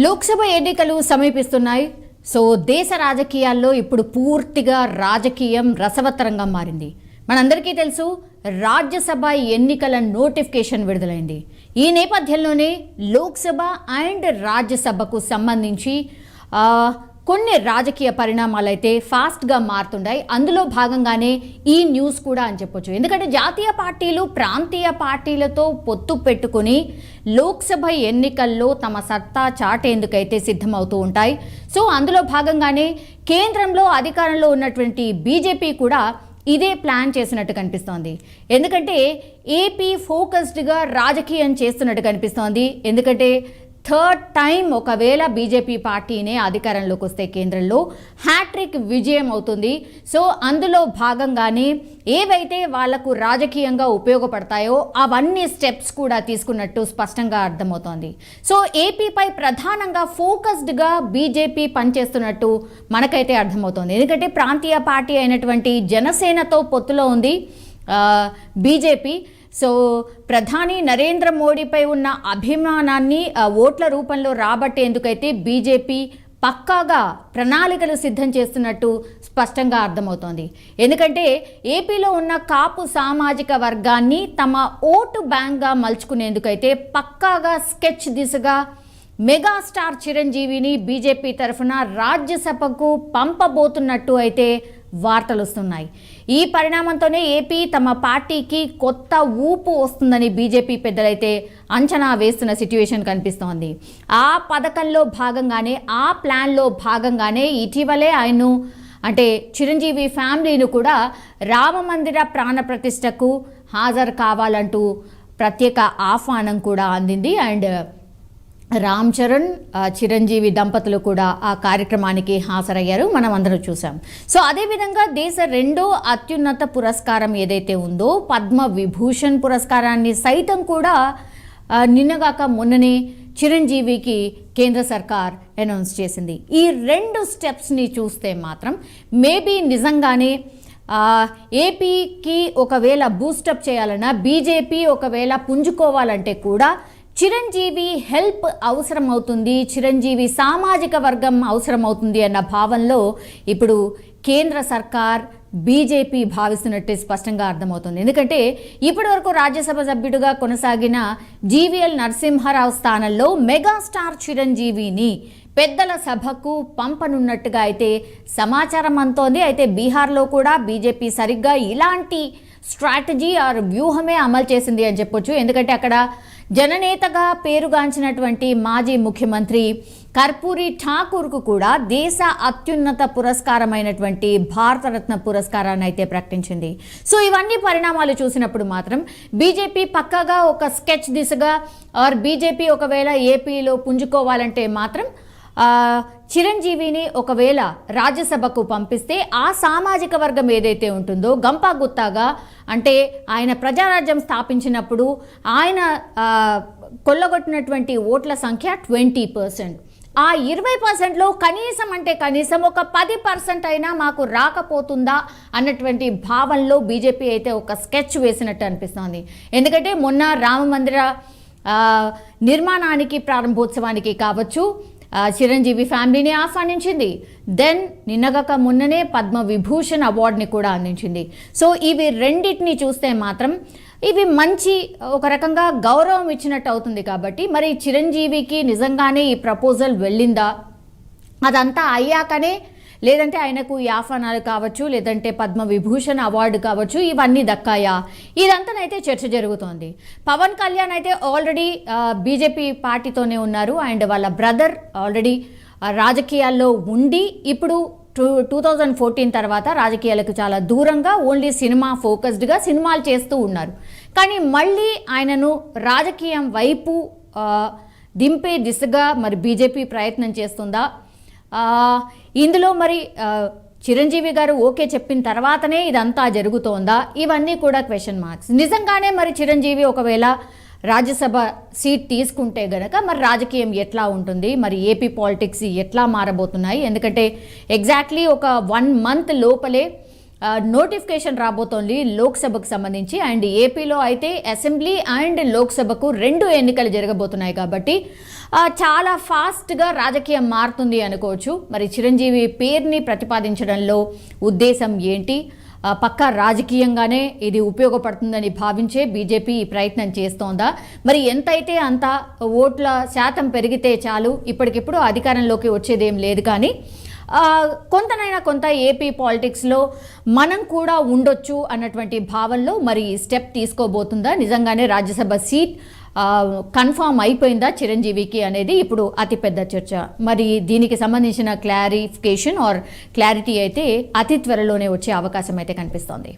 లోక్సభ ఎన్నికలు సమీపిస్తున్నాయి. సో దేశ రాజకీయాల్లో ఇప్పుడు పూర్తిగా రాజకీయం రసవత్తరంగా మారింది. మనందరికీ తెలుసు, రాజ్యసభ ఎన్నికల నోటిఫికేషన్ విడుదలైంది. ఈ నేపథ్యంలోనే లోక్సభ అండ్ రాజ్యసభకు సంబంధించి కొన్ని రాజకీయ పరిణామాలు అయితే ఫాస్ట్గా మారుతుంటాయి. అందులో భాగంగానే ఈ న్యూస్ కూడా అని చెప్పొచ్చు. ఎందుకంటే జాతీయ పార్టీలు ప్రాంతీయ పార్టీలతో పొత్తు పెట్టుకుని లోక్సభ ఎన్నికల్లో తమ సత్తా చాటేందుకైతే సిద్ధమవుతూ ఉంటాయి. సో అందులో భాగంగానే కేంద్రంలో అధికారంలో ఉన్నటువంటి బీజేపీ కూడా ఇదే ప్లాన్ చేసినట్టు కనిపిస్తోంది. ఎందుకంటే ఏపీ ఫోకస్డ్గా రాజకీయం చేస్తున్నట్టు కనిపిస్తోంది. ఎందుకంటే థర్డ్ టైం ఒకవేళ బీజేపీ పార్టీనే అధికారంలోకి వస్తే కేంద్రంలో హ్యాట్రిక్ విజయం అవుతుంది. సో అందులో భాగంగానే ఏవైతే వాళ్లకు రాజకీయంగా ఉపయోగపడతాయో అవన్నీ స్టెప్స్ కూడా తీసుకున్నట్టు స్పష్టంగా అర్థమవుతోంది. సో ఏపీపై ప్రధానంగా ఫోకస్డ్గా బీజేపీ పనిచేస్తున్నట్టు మనకైతే అర్థమవుతోంది. ఎందుకంటే ప్రాంతీయ పార్టీ అయినటువంటి జనసేనతో పొత్తులో ఉంది బీజేపీ. సో ప్రధాని నరేంద్ర మోడీపై ఉన్న అభిమానాన్ని ఓట్ల రూపంలో రాబట్టేందుకైతే బీజేపీ పక్కాగా ప్రణాళికలు సిద్ధం చేస్తున్నట్టు స్పష్టంగా అర్థమవుతోంది. ఎందుకంటే ఏపీలో ఉన్న కాపు సామాజిక వర్గాన్ని తమ ఓటు బ్యాంక్గా మలుచుకునేందుకైతే పక్కాగా స్కెచ్ దిశగా మెగాస్టార్ చిరంజీవిని బీజేపీ తరఫున రాజ్యసభకు పంపబోతున్నట్టు అయితే వార్తలు వస్తున్నాయి. ఈ పరిణామంతోనే ఏపీ తమ పార్టీకి కొత్త ఊపు వస్తుందని బీజేపీ పెద్దలైతే అంచనా వేస్తున్న సిట్యుయేషన్ కనిపిస్తోంది. ఆ పథకంలో భాగంగానే, ఆ ప్లాన్లో భాగంగానే ఇటీవలే ఆయన్ను అంటే చిరంజీవి ఫ్యామిలీను కూడా రామమందిర ప్రాణ ప్రతిష్టకు హాజరు కావాలంటూ ప్రత్యేక ఆహ్వానం కూడా అందింది. అండ్ రామ్ చరణ్, చిరంజీవి దంపతులు కూడా ఆ కార్యక్రమానికి హాజరయ్యారు, మనం అందరూ చూసాం. సో అదేవిధంగా దేశ రెండో అత్యున్నత పురస్కారం ఏదైతే ఉందో పద్మ విభూషణ్ పురస్కారాన్ని సైతం కూడా నిన్నగాక మొన్ననే చిరంజీవికి కేంద్ర సర్కార్ అనౌన్స్ చేసింది. ఈ రెండు స్టెప్స్ని చూస్తే మాత్రం మేబీ నిజంగానే ఏపీకి ఒకవేళ బూస్టప్ చేయాలన్నా, బీజేపీ ఒకవేళ పుంజుకోవాలంటే కూడా చిరంజీవి హెల్ప్ అవసరం అవుతుంది, చిరంజీవి సామాజిక వర్గం అవసరం అవుతుంది అన్న భావంలో ఇప్పుడు కేంద్ర సర్కార్ బీజేపీ భావిస్తున్నట్టు స్పష్టంగా అర్థమవుతుంది. ఎందుకంటే ఇప్పటి వరకు రాజ్యసభ సభ్యుడిగా కొనసాగిన జీవీఎల్ నరసింహారావు స్థానంలో మెగాస్టార్ చిరంజీవిని పెద్దల సభకు పంపనున్నట్టుగా అయితే సమాచారం అంతోంది. అయితే బీహార్లో కూడా బీజేపీ సరిగ్గా ఇలాంటి స్ట్రాటజీ ఆర్ వ్యూహమే అమలు చేసింది అని చెప్పొచ్చు. ఎందుకంటే అక్కడ జననేతగా పేరుగాంచినటువంటి మాజీ ముఖ్యమంత్రి కర్పూరి ఠాకూర్కు కూడా దేశ అత్యున్నత పురస్కారమైనటువంటి భారతరత్న పురస్కారాన్ని అయితే ప్రకటించింది. సో ఇవన్నీ పరిణామాలు చూసినప్పుడు మాత్రం బీజేపీ పక్కాగా ఒక స్కెచ్ దిశగా ఆర్ బీజేపీ ఒకవేళ ఏపీలో పుంజుకోవాలంటే మాత్రం చిరంజీవిని ఒకవేళ రాజ్యసభకు పంపిస్తే ఆ సామాజిక వర్గం ఏదైతే ఉంటుందో గంపా గుత్తాగా, అంటే ఆయన ప్రజారాజ్యం స్థాపించినప్పుడు ఆయన కొల్లగొట్టినటువంటి ఓట్ల సంఖ్య 20%. ఆ 20%లో కనీసం అంటే కనీసం ఒక 10% అయినా మాకు రాకపోతుందా అన్నటువంటి భావంలో బీజేపీ అయితే ఒక స్కెచ్ వేసినట్టు అనిపిస్తోంది. ఎందుకంటే మొన్న రామమందిర నిర్మాణానికి ప్రారంభోత్సవానికి కావచ్చు చిరంజీవి ఫ్యామిలీని ఆహ్వానించింది. దెన్ నిన్నగాక మొన్ననే పద్మ విభూషణ్ అవార్డుని కూడా అందించింది. సో ఇవి రెండింటిని చూస్తే మాత్రం ఇవి మంచి ఒక రకంగా గౌరవం ఇచ్చినట్టు అవుతుంది. కాబట్టి మరి చిరంజీవికి నిజంగానే ఈ ప్రపోజల్ వెళ్ళిందా, అదంతా అయ్యాకనే, లేదంటే ఆయనకు ఈ ఆహ్వానాలు కావచ్చు, లేదంటే పద్మ విభూషణ్ అవార్డు కావచ్చు, ఇవన్నీ దక్కాయా, ఇదంతానైతే చర్చ జరుగుతోంది. పవన్ కళ్యాణ్ అయితే ఆల్రెడీ బీజేపీ పార్టీతోనే ఉన్నారు. అండ్ వాళ్ళ బ్రదర్ ఆల్రెడీ రాజకీయాల్లో ఉండి ఇప్పుడు 2014 తర్వాత రాజకీయాలకు చాలా దూరంగా ఓన్లీ సినిమా ఫోకస్డ్గా సినిమాలు చేస్తూ ఉన్నారు. కానీ మళ్ళీ ఆయనను రాజకీయం వైపు దింపే దిశగా మరి బీజేపీ ప్రయత్నం చేస్తుందా, ఇందులో మరి చిరంజీవి గారు ఓకే చెప్పిన తర్వాతనే ఇదంతా జరుగుతోందా, ఇవన్నీ కూడా క్వశ్చన్ మార్క్స్. నిజంగానే మరి చిరంజీవి ఒకవేళ రాజ్యసభ సీట్ తీసుకుంటే గనక మరి రాజకీయం ఎట్లా ఉంటుంది, మరి ఏపీ పాలిటిక్స్ ఎట్లా మారబోతున్నాయి. ఎందుకంటే ఎగ్జాక్ట్లీ ఒక 1 month లోపలే నోటిఫికేషన్ రాబోతోంది లోక్సభకు సంబంధించి. అండ్ ఏపీలో అయితే అసెంబ్లీ అండ్ లోక్సభకు 2 ఎన్నికలు జరగబోతున్నాయి. కాబట్టి చాలా ఫాస్ట్గా రాజకీయం మారుతుంది అనుకోవచ్చు. మరి చిరంజీవి పేరుని ప్రతిపాదించడంలో ఉద్దేశం ఏంటి? పక్కా రాజకీయంగానే ఇది ఉపయోగపడుతుందని భావించే బీజేపీ ఈ ప్రయత్నం చేస్తోందా? మరి ఎంతైతే అంత ఓట్ల శాతం పెరిగితే చాలు, ఇప్పటికిప్పుడు అధికారంలోకి వచ్చేదేం లేదు, కానీ కొంతనైనా కొంత ఏపీ పాలిటిక్స్లో మనం కూడా ఉండొచ్చు అన్నటువంటి భావనలో మరి స్టెప్ తీసుకోబోతుందా? నిజంగానే రాజ్యసభ సీట్ కన్ఫామ్ అయిపోయిందా చిరంజీవికి అనేది ఇప్పుడు అతిపెద్ద చర్చ. మరి దీనికి సంబంధించిన క్లారిఫికేషన్ ఆర్ క్లారిటీ అయితే అతి త్వరలోనే వచ్చే అవకాశం అయితే కనిపిస్తోంది.